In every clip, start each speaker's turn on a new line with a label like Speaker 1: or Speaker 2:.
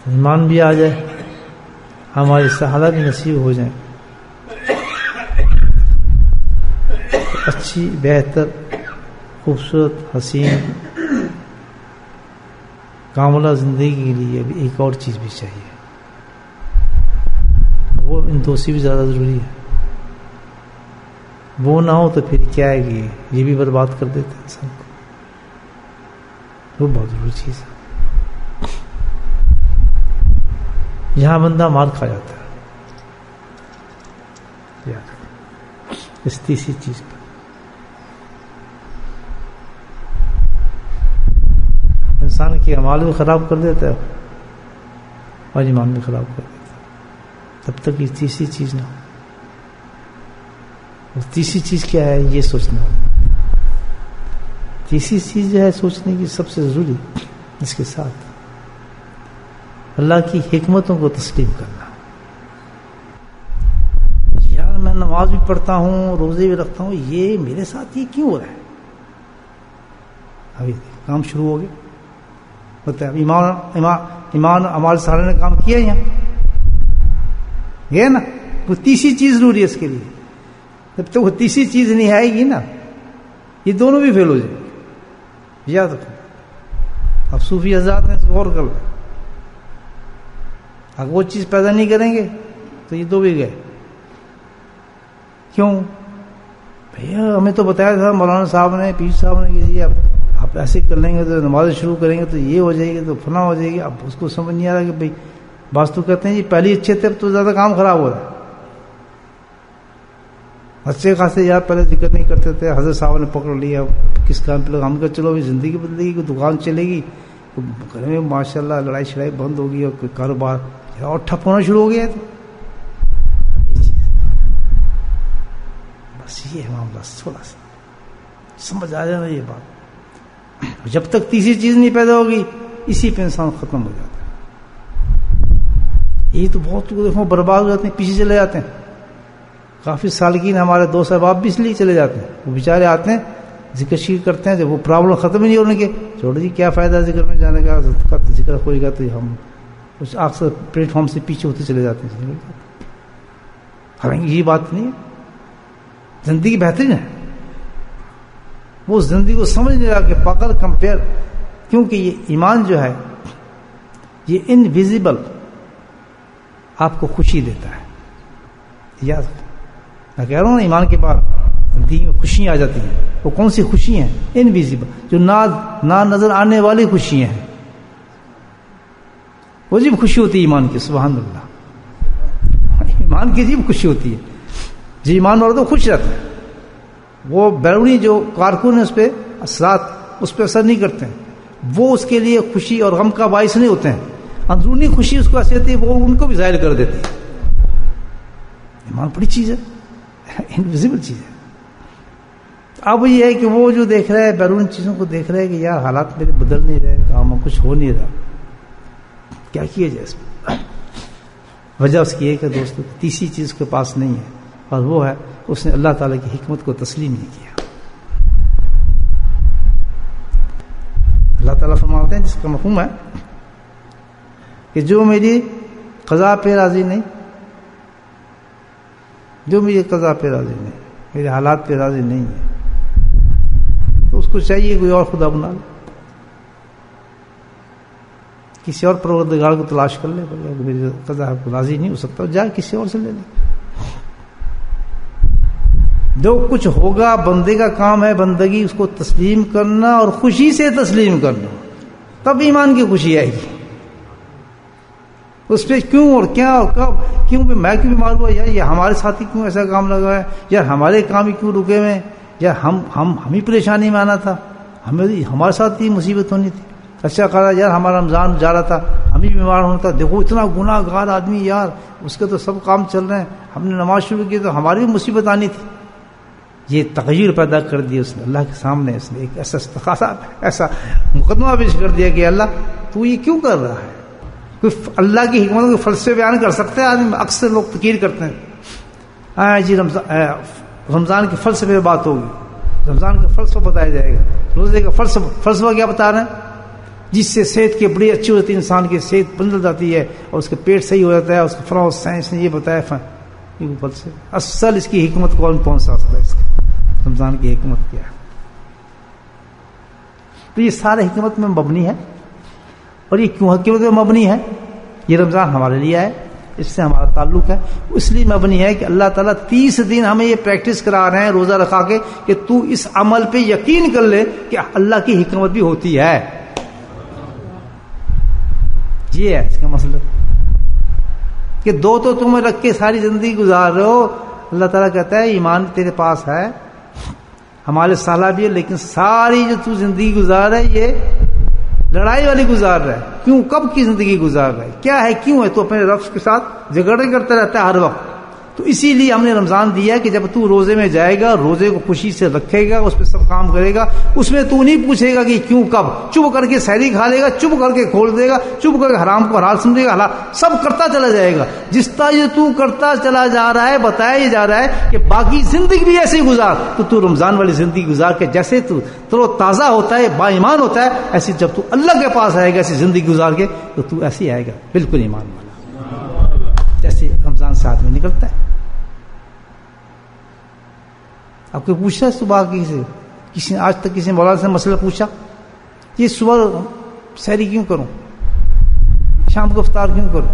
Speaker 1: ایمان بھی آ جائے, ہماری سہالہ بھی نصیب ہو جائیں, اچھی بہتر خوبصورت حسین کاملہ زندگی کے لیے بھی ایک اور چیز بھی چاہیے, وہ ان دو سے بھی زیادہ ضروری ہے. وہ نہ ہو تو پھر کیا ہے کہ یہ بھی برباد کر دیتے ہیں انسان کو. وہ بہت ضروری چیز ہے. یہاں بندہ مار کھا جاتا ہے اس تیسری چیز پر. انسان کے اعمال بھی خراب کر دیتا ہے اور ایمان بھی خراب کر دیتا ہے تب تک یہ تیسری چیز نہ ہو. اور تیسری چیز کیا ہے یہ سوچنا ہوگا. تیسری چیز جو ہے سوچنے کی سب سے ضروری, اس کے ساتھ اللہ کی حکمتوں کو تسلیم کرنا. یار میں نماز بھی پڑھتا ہوں, روزے بھی رکھتا ہوں, یہ میرے ساتھ یہ کیوں ہو رہا ہے؟ ابھی کام شروع ہو گیا ہوتا ہے. ایمان امال سارے نے کام کیا یہاں گیا نا. وہ تیسری چیز ضروری ہے اس کے لیے. جب تک وہ تیسری چیز نہیں آئے گی نا, یہ دونوں بھی فیل ہو جائیں گے. یاد رکھو. اب صوفی حضرات نے غور کر لیا, اگر وہ چیز پیدا نہیں کریں گے تو یہ دو بھی گئے. کیوں بھیا؟ ہمیں تو بتایا تھا مولانا صاحب نے, پیر صاحب نے کہ آپ ایسے کر لیں گے تو نماز شروع کریں گے تو یہ ہو جائے گی تو فلاں ہو جائے گی. اب اس کو سمجھ نہیں آ رہا کہ بھائی بعض تو کہتے ہیں جی پہلے اچھے تھے اب تو زیادہ کام خراب ہو رہا ہے. اچھے خاصے یار پہلے ذکر نہیں کرتے تھے, حضرت صاحب نے پکڑ لیا کس کام پہ. ہم کہ چلو زندگی بدلے گی, کوئی دکان چلے گی, گھر میں ماشاء اللہ لڑائی شڑائی بند ہوگی اور کوئی کاروبار اور ٹھپ ہونا شروع ہو گیا. تو یہ چیز بس یہ ہے معاملہ, تھوڑا سا سمجھ آ جانا یہ بات. جب تک تیسری چیز نہیں پیدا ہوگی اسی پہ انسان ختم ہو جاتا ہے. یہ تو بہت دیکھو برباد ہو جاتے ہیں, پیچھے چلے جاتے ہیں. کافی سالگین ہمارے دوست احباب بھی اس لیے چلے جاتے ہیں. وہ بیچارے آتے ہیں ذکر شکر کرتے ہیں, جب وہ پرابلم ختم ہی نہیں ہونے کے, چھوڑو جی کیا فائدہ ذکر میں جانے کا, ذکر ہوئے گا تو ہم اس اکثر پلیٹ فارم سے پیچھے ہوتے چلے جاتے ہیں. حالانکہ یہ بات نہیں ہے, زندگی بہترین ہے. وہ زندگی کو سمجھ نہیں رہا کہ پکڑ کمپیئر, کیونکہ یہ ایمان جو ہے یہ انویزیبل آپ کو خوشی دیتا ہے. یاد میں کہہ رہا ہوں نا, ایمان کے بعد زندگی میں خوشیاں آ جاتی ہیں. وہ کون سی خوشی ہیں؟ انویزیبل, جو نہ نظر آنے والی خوشیاں ہیں. وہ عجیب خوشی ہوتی ہے ایمان کی. سبحان اللہ, ایمان کی عجیب خوشی ہوتی ہے. جو ایمان والا تو خوش رہتا ہے. وہ بیرونی جو کارکن ہیں اس پہ اثرات اس پہ اثر نہیں کرتے ہیں, وہ اس کے لیے خوشی اور غم کا باعث نہیں ہوتے ہیں. اندرونی خوشی اس کو ایسی ہوتی ہے وہ ان کو بھی ظاہر کر دیتی ہے. ایمان بڑی چیز ہے, انویزیبل چیز ہے. اب یہ ہے کہ وہ جو دیکھ رہا ہے بیرون چیزوں کو دیکھ رہا ہے کہ یار حالات میرے بدل نہیں رہے, کام میں کچھ ہو نہیں رہا, کیا کیا جائے اس میں. وجہ اس کی ہے کہ دوستوں تیسری چیز کے پاس نہیں ہے, اور وہ ہے اس نے اللہ تعالیٰ کی حکمت کو تسلیم نہیں کیا. اللہ تعالیٰ فرماتے ہیں, جس کا مفہوم ہے کہ جو میری قضا پہ راضی نہیں, جو میری قضا پہ راضی نہیں, میرے حالات پہ راضی نہیں ہے, تو اس کو چاہیے کوئی اور خدا بنا لے, کسی اور پروردگار کو تلاش کر لے. میری قضا پہ راضی نہیں ہو سکتا جائے کسی اور سے لے لے. جو کچھ ہوگا بندے کا کام ہے بندگی اس کو تسلیم کرنا اور خوشی سے تسلیم کرنا, تب ایمان کی خوشی آئے گی. اس پہ کیوں اور کیا اور کب, کیوں میں کیوں بیمار ہوا, یا یہ ہمارے ساتھ ہی کیوں ایسا کام لگا ہے, یا ہمارے کام ہی کیوں رکے ہوئے, یا ہم ہی پریشانی میں آنا تھا, ہمارے ساتھ ہی مصیبت ہونی تھی. اچھا کہا یار ہمارا رمضان جا رہا تھا, ہم ہی بیمار ہونا تھا, دیکھو اتنا گناہ گار آدمی یار, اس کے تو سب کام چل رہے ہیں, ہم نے نماز شروع کی تو ہماری بھی مصیبت آنی تھی. یہ تغیر پیدا کر دیا اس نے اللہ کے سامنے. اس نے ایک ایسا استخاصہ, ایسا مقدمہ پیش کر دیا کہ اللہ تو یہ کیوں کر رہا ہے. کوئی اللہ کی حکمتوں کے فلسفے بیان کر سکتے ہیں آدمی؟ اکثر لوگ تقریر کرتے ہیں جی رمضان کے فلسفے پہ بات ہوگی, رمضان کا فلسفہ بتایا جائے گا, روزے کا فلسفہ کیا بتا رہے ہیں, جس سے صحت کی بڑی اچھی ہوتی ہے، انسان کی صحت بدل جاتی ہے اور اس کا پیٹ صحیح ہو جاتا ہے. اس کا فلاں سائنس نے یہ بتایا اوپر سے. اصل اس کی حکمت کون سا ہے؟ اس کا رمضان کی حکمت کیا ہے؟ تو یہ سارا حکمت میں مبنی ہے. اور یہ کیوں حکمت میں مبنی ہے؟ یہ رمضان ہمارے لیے ہے، اس سے ہمارا تعلق ہے. اس لیے مبنی ہے کہ اللہ تعالیٰ 30 دن ہمیں یہ پریکٹس کرا رہے ہیں روزہ رکھا کے کہ تو اس عمل پہ یقین کر لے کہ اللہ کی حکمت بھی ہوتی ہے. یہ ہے اس کا مسئلہ کہ دو تو تمہیں رکھ کے ساری زندگی گزار رہے ہو. اللہ تعالیٰ کہتا ہے ایمان تیرے پاس ہے، ہمارے سالہ بھی ہے، لیکن ساری جو تو زندگی گزار ہے یہ لڑائی والی گزار رہا ہے. کیوں؟ کب کی زندگی گزار رہا ہے؟ کیا ہے؟ کیوں ہے؟ تو اپنے رب کے ساتھ جھگڑے کرتا رہتا ہے ہر وقت. تو اسی لیے ہم نے رمضان دیا ہے کہ جب تو روزے میں جائے گا، روزے کو خوشی سے رکھے گا، اس پہ سب کام کرے گا، اس میں تو نہیں پوچھے گا کہ کیوں کب. چپ کر کے سحری کھا لے گا، چپ کر کے کھول دے گا، چپ کر کے حرام کو حلال سمجھے گا، حلال سب کرتا چلا جائے گا. جس طرح یہ تو کرتا چلا جا رہا ہے بتایا جا رہا ہے کہ باقی زندگی بھی ایسے ہی گزار. تو رمضان والی زندگی گزار کے جیسے تو ترو تازہ ہوتا ہے، با ایمان ہوتا ہے، ایسی جب تو اللہ کے پاس آئے گا ایسی زندگی گزار کے تو ایسے ہی آئے گا بالکل ایمان والا، جیسے رمضان سے آدمی نکلتا ہے. آپ کو پوچھا صبح کسی نے آج تک کسی مولانا سے مسئلہ پوچھا یہ صبح سحری کیوں کروں، شام کو افطار کیوں کروں،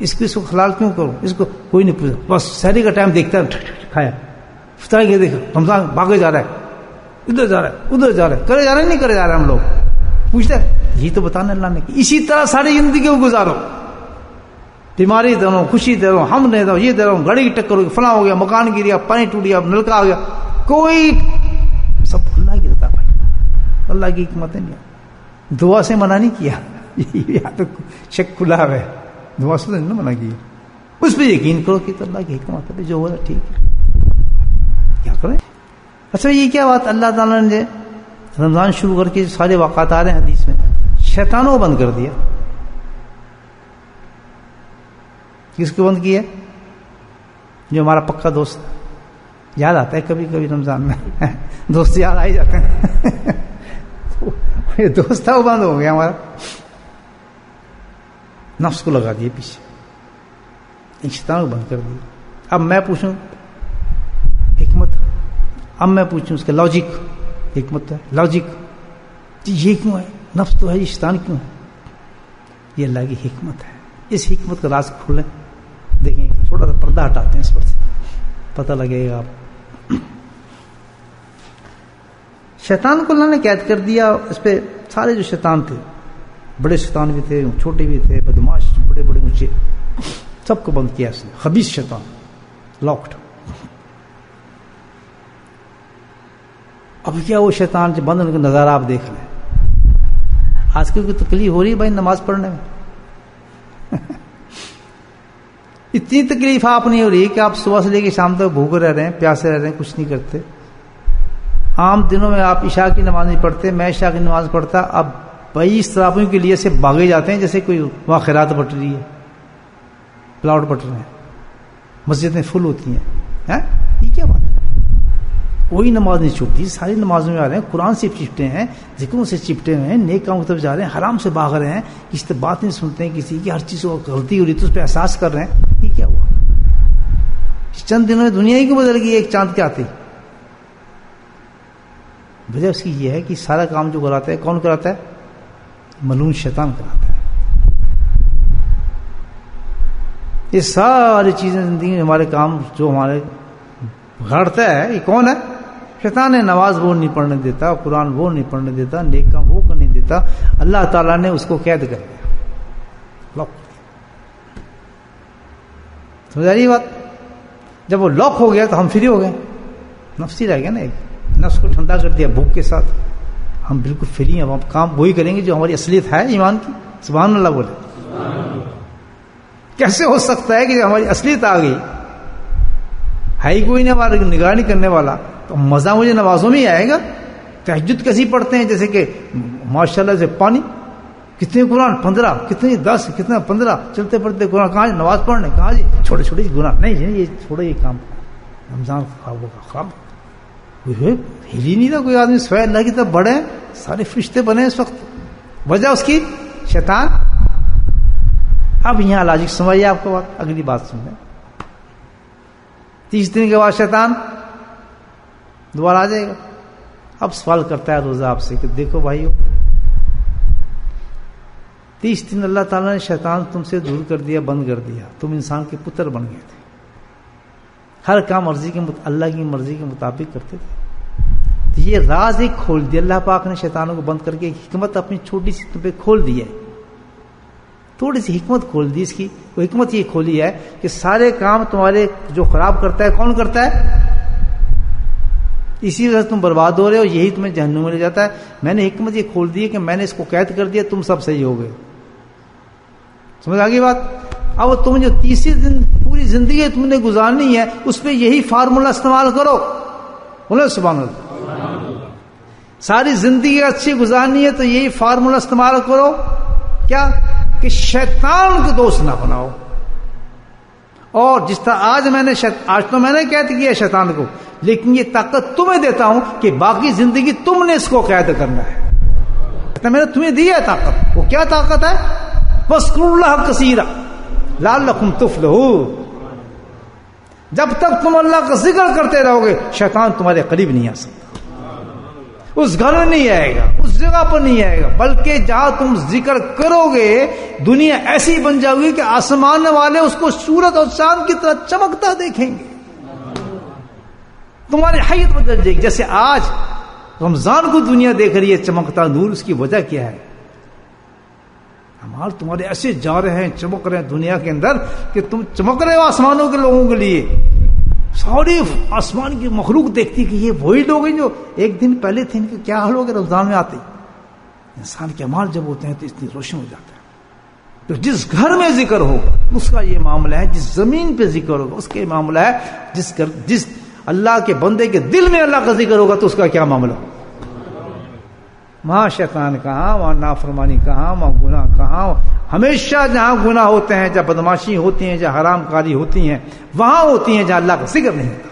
Speaker 1: اس کو حلال کیوں کروں؟ اس کو کوئی نہیں پوچھا. بس سحری کا ٹائم دیکھتا ہے، کھایا افطار کیا دیکھا، رمضان بھاگے جا رہا ہے، ادھر جا رہا ہے ادھر جا رہا ہے، کرے جا رہے ہیں نہیں کرے جا رہے ہم لوگ. پوچھتے ہیں یہی تو بتانا اللہ نے. اسی طرح ساری زندگی کو گزارو، بیماری دے رہا ہوں، خوشی دے رہا ہوں، ہم دے رہا ہوں، یہ دے رہا ہوں، گاڑی کی ٹکر ہو گئی، فلاں ہو گیا، مکان گر گیا، پانی ٹوٹ گیا، نلکا آ گیا، کوئی سب اللہ کی رضا بھائی، اللہ کی حکمت نہیں. دعا سے منع نہیں کیا، یہاں تو شک کھلا ہے، دعا سے نہیں منع کیا. اس پہ یقین کرو کہ تو اللہ کی حکمت ہے، جو ہو رہا ٹھیک ہے، کیا کریں. اچھا یہ کیا بات اللہ تعالیٰ نے رمضان شروع کر کے سارے واقعات آ رہے ہیں حدیث میں، شیطانوں کو بند کر دیا. کس کو بند کیا؟ جو ہمارا پکا دوست یاد آتا ہے کبھی کبھی رمضان میں، دوست یاد آ ہی جاتے ہیں. یہ دوست تھا وہ بند ہو گیا ہمارا، نفس کو لگا دیے پیچھے، شیطان کو بند کر دیا. اب میں پوچھوں حکمت، اب میں پوچھوں اس کا لاجک، حکمت ہے لاجک، یہ کیوں ہے؟ نفس تو ہے، یہ شیطان کیوں ہے؟ یہ اللہ کی حکمت ہے. اس حکمت کا راز کھولیں، دیکھیں تھوڑا سا پردہ ہٹاتے ہیں اس پر سے، پتہ لگے گا آپ. شیطان کو اللہ نے قید کر دیا. اس پہ سارے جو شیطان تھے، بڑے شیطان بھی تھے، چھوٹے بھی تھے، بدماش بڑے بڑے اونچے، سب کو بند کیا اس نے. خبیث شیطان لاکڈ. اب کیا وہ شیطان جو بند کا نظارہ آپ دیکھ لیں. آج کل کوئی تکلیف ہو رہی ہے بھائی نماز پڑھنے میں؟ اتنی تکلیف آپ نہیں ہو رہی کہ آپ صبح سے لے کے شام تک بھوکے رہ رہے ہیں، پیاسے رہ رہے ہیں، کچھ نہیں کرتے. عام دنوں میں آپ عشاء کی نماز نہیں پڑھتے، میں عشاء کی نماز پڑھتا، اب 22 طرافوں کے لیے سے بھاگے جاتے ہیں جیسے کوئی وہاں خیرات بٹ رہی ہے، پلاٹ بٹ رہے ہیں، مسجدیں فل ہوتی ہیں. یہ کیا بات ہے؟ کوئی نماز نہیں چھوٹتی، ساری نمازوں میں آ رہے ہیں، قرآن سے چپٹے ہیں، ذکروں سے چپٹے ہوئے ہیں، نیک کاموں کی طرف جا رہے ہیں، حرام سے بھاگ رہے ہیں، کسی سے بات نہیں سنتے ہیں کسی کی، ہر چیز کو غلطی ہو رہی تو اس پہ احساس کر رہے ہیں. یہ کیا ہوا؟ چند دنوں میں دنیا ہی کو بدل گئی ایک چاند کے آتے. وجہ اس کی یہ ہے کہ سارا کام جو کراتا ہے کون کراتا ہے؟ ملعون شیطان کراتا ہے. یہ ساری چیزیں زندگی میں ہمارے کام جو ہمارے بگاڑتا ہے یہ کون ہے؟ شیطان ہے. نماز وہ نہیں پڑھنے دیتا، قرآن وہ نہیں پڑھنے دیتا، نیک کام وہ کرنے دیتا. اللہ تعالیٰ نے اس کو قید کر دیا، لاک. سمجھ آ رہی بات؟ جب وہ لاک ہو گیا تو ہم فری ہو گئے، نفس ہی رہ گیا نا. ایک نفس کو ٹھنڈا کر دیا بھوک کے ساتھ، ہم بالکل فری ہیں. ہم کام وہی کریں گے جو ہماری اصلیت ہے ایمان کی. سبحان اللہ بولے. کیسے ہو سکتا ہے کہ ہماری اصلیت آ گئی، ہے ہی کوئی نہیں ہمارا نگاہ نہیں کرنے والا، تو مزہ مجھے نمازوں میں ہی آئے گا. تہجد کیسی پڑھتے ہیں جیسے کہ ماشاءاللہ سے پانی. کتنے قرآن 15، کتنے 10، کتنا 15، چلتے پڑھتے قرآن. کہاں نماز پڑھنے؟ کہاں جی چھوٹے چھوٹے گناہ نہیں جی، یہ چھوڑا یہ کام. رمضان خراب ہوگا، خراب ہل ہی نہیں تھا کوئی آدمی. سوائے اللہ کی طرف بڑھے، سارے فرشتے بنے اس وقت. وجہ اس کی شیطان. اب یہاں لاجک سمجھیے آپ کو بات. اگلی بات سنیں. 30 دن کے بعد شیطان دوبارہ آ جائے گا. اب سوال کرتا ہے روزہ آپ سے کہ دیکھو بھائیو، 30 دن اللہ تعالیٰ نے شیطان تم سے دور کر دیا، بند کر دیا، تم انسان کے پتر بن گئے تھے، ہر کام اللہ کی مرضی کے مطابق کرتے تھے. تو یہ راز ایک کھول دیا اللہ پاک نے شیطانوں کو بند کر کے. حکمت اپنی چھوٹی سی تم پہ کھول دی ہے، تھوڑی سی حکمت کھول دی. اس کی وہ حکمت یہ کھولی ہے کہ سارے کام تمہارے جو خراب کرتا ہے کون کرتا ہے؟ اسی وجہ سے تم برباد ہو رہے ہو، یہی تمہیں جہنم میں لے جاتا ہے. میں نے حکمت یہ کھول دی ہے کہ میں نے اس کو قید کر دیا، تم سب صحیح ہو گئے. سمجھ آ گئی بات؟ اب تم جو 30 دن پوری زندگی تم نے گزارنی ہے، اس پہ یہی فارمولا استعمال کرو. بولو سبحان اللہ. ساری زندگی اچھی گزارنی ہے تو یہی فارمولا استعمال کرو. کیا؟ کہ شیطان کو دوست نہ بناؤ. اور جس طرح آج تو میں نے قید کیا شیطان کو، لیکن یہ طاقت تمہیں دیتا ہوں کہ باقی زندگی تم نے اس کو قید کرنا ہے. میں نے تمہیں دی ہے طاقت. وہ کیا طاقت ہے؟ وَاذْكُرُوا اللَّهَ كَثِيرًا لَعَلَّكُمْ تُفْلِحُونَ. جب تک تم اللہ کا ذکر کرتے رہو گے شیطان تمہارے قریب نہیں آ سکتا، اس گھر میں نہیں آئے گا، اس جگہ پر نہیں آئے گا. بلکہ جہاں تم ذکر کرو گے دنیا ایسی بن جائے گی کہ آسمان والے اس کو سورج اور چاند کی طرح چمکتا دیکھیں گے. تمہاری حیت بدل جائے گی. جیسے آج رمضان کو دنیا دیکھ رہی ہے چمکتا نور، اس کی وجہ کیا ہے؟ تمہارے ایسے جا رہے ہیں، چمک رہے ہیں دنیا کے اندر کہ تم چمک رہے ہو آسمانوں کے لوگوں کے لیے. ساری آسمان کی مخلوق دیکھتی کہ یہ وہی لوگ ہیں جو ایک دن پہلے تھے، ان کے کیا حال ہوگا رمضان میں آتے. انسان کے اعمال جب ہوتے ہیں تو اتنی روشن ہو جاتا ہے. تو جس گھر میں ذکر ہوگا اس کا یہ معاملہ ہے، جس زمین پہ ذکر ہوگا اس کا یہ معاملہ ہے، جس اللہ کے بندے کے دل میں اللہ کا ذکر ہوگا تو اس کا کیا معاملہ ہوگا. وہاں شیطان کہاں، وہاں نافرمانی کہاں، وہاں گناہ کہاں. ہمیشہ جہاں گناہ ہوتے ہیں، جہاں بدماشی ہوتی ہیں، جہاں حرام کاری ہوتی ہیں، وہاں ہوتی ہیں جہاں اللہ کا ذکر نہیں ہوتا.